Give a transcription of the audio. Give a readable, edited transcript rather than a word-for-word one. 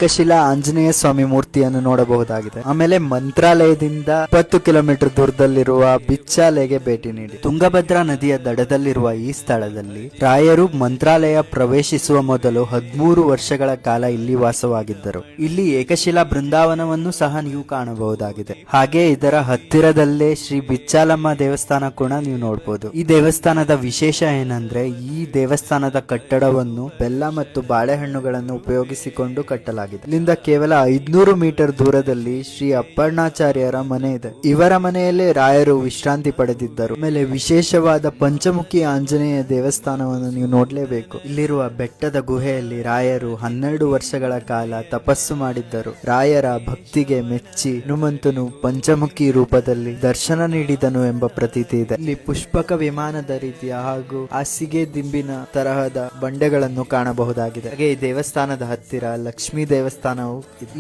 ಏಕಶಿಲಾ ಆಂಜನೇಯ ಸ್ವಾಮಿ ಮೂರ್ತಿಯನ್ನು ನೋಡಬಹುದಾಗಿದೆ. ಆಮೇಲೆ ಮಂತ್ರಾಲಯದಿಂದ 20 ಕಿಲೋಮೀಟರ್ ದೂರದಲ್ಲಿರುವ ಬಿಚ್ಚಾಲೆಗೆ ಭೇಟಿ ನೀಡಿ. ತುಂಗಭದ್ರಾ ನದಿಯ ದಡದಲ್ಲಿರುವ ಈ ಸ್ಥಳದಲ್ಲಿ ರಾಯರು ಮಂತ್ರಾಲಯ ಪ್ರವೇಶಿಸುವ ಮೊದಲು 13 ವರ್ಷಗಳ ಕಾಲ ಇಲ್ಲಿ ವಾಸವಾಗಿದ್ದರು. ಇಲ್ಲಿ ಏಕಶಿಲಾ ಬೃಂದಾವನವನ್ನು ಸಹ ನೀವು ಕಾಣಬಹುದಾಗಿದೆ. ಹಾಗೆ ಇದರ ಹತ್ತಿರದಲ್ಲೇ ಶ್ರೀ ಬಿಚ್ಚಾಲಮ್ಮ ದೇವಸ್ಥಾನ ಕೂಡ ನೀವು ನೋಡಬಹುದು. ಈ ದೇವಸ್ಥಾನದ ವಿಶೇಷ ಏನಂದ್ರೆ ಈ ದೇವಸ್ಥಾನದ ಕಟ್ಟಡವನ್ನು ಬೆಲ್ಲ ಮತ್ತು ಬಾಳೆಹಣ್ಣುಗಳನ್ನು ಉಪಯೋಗಿಸಿಕೊಂಡು ಕಟ್ಟಲಾಗಿದೆ. ಇಲ್ಲಿಂದ ಕೇವಲ 500 ಮೀಟರ್ ದೂರದಲ್ಲಿ ಶ್ರೀ ಅಪ್ಪಣ್ಣಾಚಾರ್ಯರ ಮನೆ ಇದೆ. ಇವರ ಮನೆಯಲ್ಲೇ ರಾಯರು ವಿಶ್ರಾಂತಿ ಪಡೆದಿದ್ದರು. ಆಮೇಲೆ ವಿಶೇಷವಾದ ಪಂಚಮುಖಿ ಆಂಜನೇಯ ದೇವಸ್ಥಾನವನ್ನು ನೀವು ನೋಡಲೇಬೇಕು. ಇಲ್ಲಿರುವ ಬೆಟ್ಟದ ಗುಹೆಯಲ್ಲಿ ರಾಯರು 12 ವರ್ಷಗಳ ಕಾಲ ತಪಸ್ಸು ಮಾಡಿದ್ದರು. ರಾಯರ ಭಕ್ತಿಗೆ ಮೆಚ್ಚಿ ಹನುಮಂತನು ಪಂಚಮುಖಿ ರೂಪದಲ್ಲಿ ದರ್ಶನ ನೀಡಿದನು ಎಂಬ ಪ್ರತೀತಿ ಇದೆ. ಇಲ್ಲಿ ಪುಷ್ಪಕ ವಿಮಾನದ ರೀತಿಯ ಹಾಗೂ ಹಾಸಿಗೆ ದಿಂಬಿನ ತರಹದ ಬಂಡೆಗಳನ್ನು ಕಾಣಬಹುದಾಗಿದೆ. ಹಾಗೆ ಈ ದೇವಸ್ಥಾನದ ಹತ್ತಿರ ಲಕ್ಷ್ಮೀ ದೇವಸ್ಥಾನವು ಇದೆ.